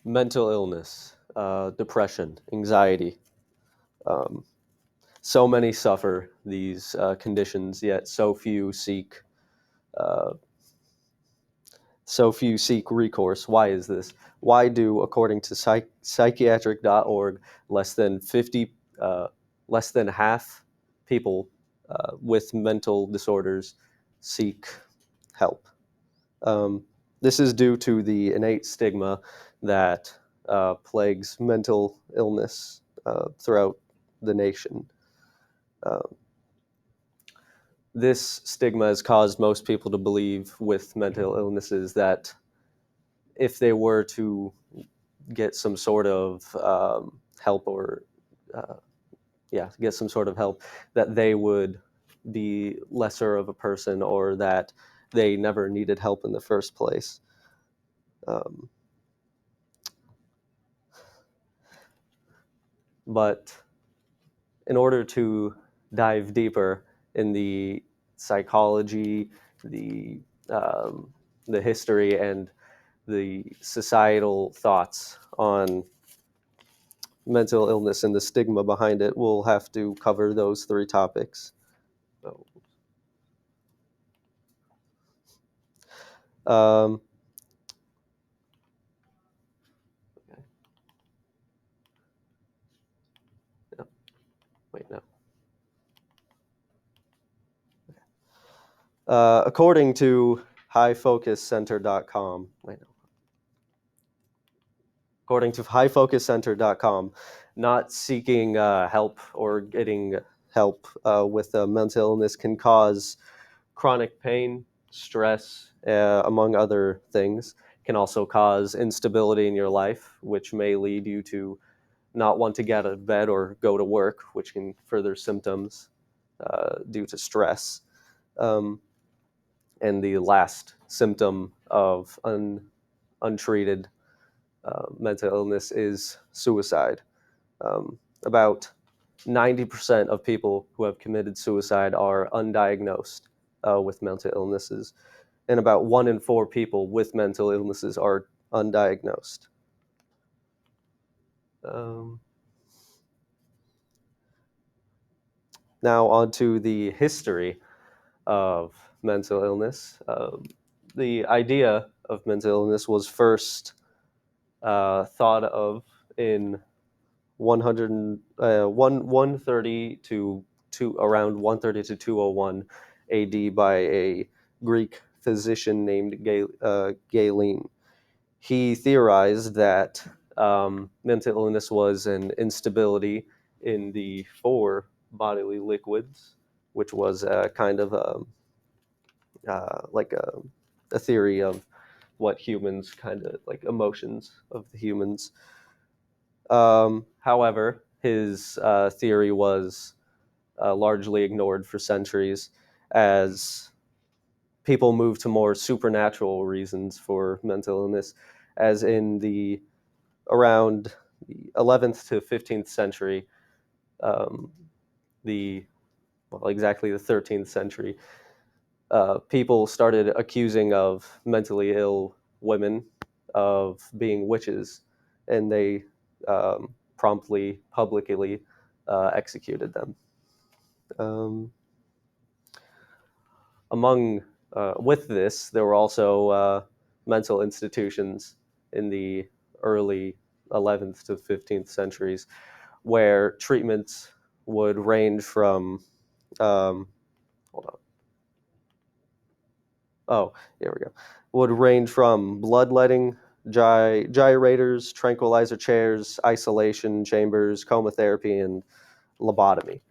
mental illness, depression, anxiety. Um, so many suffer these conditions, yet uh, so few seek recourse. Why is this? Why do, according to psychiatric.org, uh, less than half people with mental disorders seek help? Um, this is due to the innate stigma that plagues mental illness throughout the nation. Um, this stigma has caused most people to believe with mental illnesses that if they were to get some sort of help or uh, get some sort of help, that they would be lesser of a person or that they never needed help in the first place. Um, but in order to dive deeper in the psychology, the um, the history, and the societal thoughts on mental illness and the stigma behind it, we'll have to cover those three topics. So, um, no, wait, no. According to highfocuscenter.com, wait, no. According to highfocuscenter.com, not seeking help or getting help with mental illness can cause chronic pain, stress, among other things. Can also cause instability in your life, which may lead you to not want to get out of bed or go to work, which can further symptoms due to stress. Um, and the last symptom of untreated mental illness is suicide. About 90% of people who have committed suicide are undiagnosed with mental illnesses, and about 1 in 4 people with mental illnesses are undiagnosed. Um, Now, on to the history of mental illness. The idea of mental illness was first thought of in 130 to around 130 to 201 AD by a Greek physician named Galen. He theorized that mental illness was an instability in the four bodily liquids, which was kind of like a theory of what humans kind of like emotions of the humans. However, his theory was largely ignored for centuries as people moved to more supernatural reasons for mental illness, as in the around the 11th to 15th century, um, exactly the 13th century, people started accusing of mentally ill women of being witches, and they promptly, publicly executed them. Um, among With this, there were also mental institutions in the early 11th to 15th centuries where treatments would range from hold on. Oh, here we go. Would range from bloodletting, gyrators, tranquilizer chairs, isolation chambers, coma therapy, and lobotomy.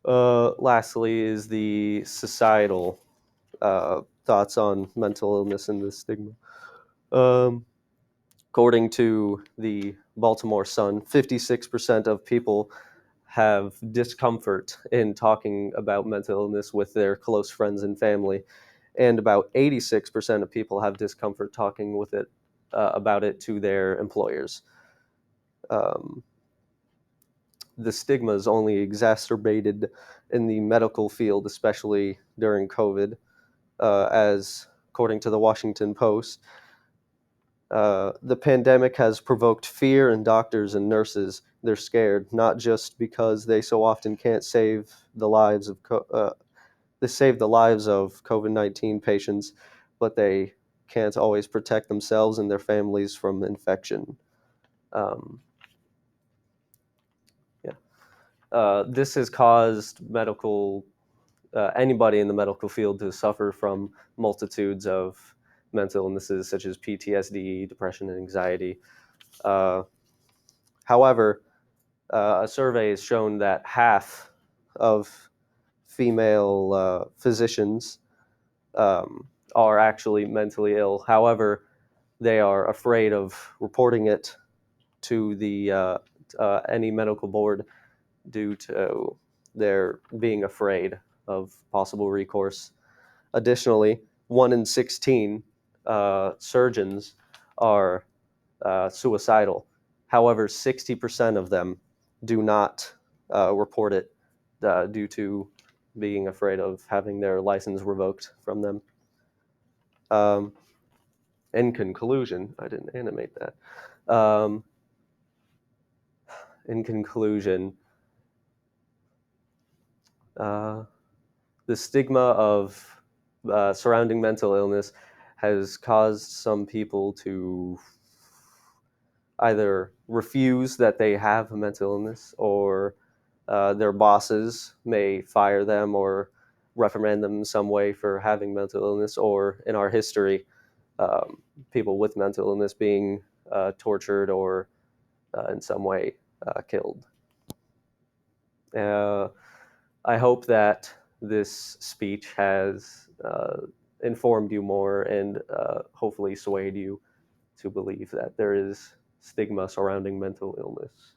Uh, Lastly, is the societal thoughts on mental illness and the stigma. Um, According to the Baltimore Sun, 56% of people have discomfort in talking about mental illness with their close friends and family, and about 86% of people have discomfort talking with it about it to their employers. Um, the stigma is only exacerbated in the medical field, especially during COVID. as according to the Washington Post, the pandemic has provoked fear in doctors and nurses. They're scared, not just because they so often can't save the lives of they save the lives of COVID-19 patients, but they can't always protect themselves and their families from infection. Um, yeah, this has caused anybody in the medical field to suffer from multitudes of mental illnesses such as PTSD, depression, and anxiety. Uh, However, a survey has shown that half of female physicians are actually mentally ill. However, they are afraid of reporting it to the any medical board due to their being afraid of possible recourse. Additionally, 1 in 16 surgeons are suicidal. However, 60% of them do not report it due to being afraid of having their license revoked from them. Um, in conclusion, I didn't animate that. In conclusion, uh, the stigma of surrounding mental illness has caused some people to either refuse that they have a mental illness, or their bosses may fire them or reprimand them in some way for having mental illness, or in our history, people with mental illness being tortured or in some way killed. Uh, I hope that this speech has informed you more and hopefully swayed you to believe that there is stigma surrounding mental illness.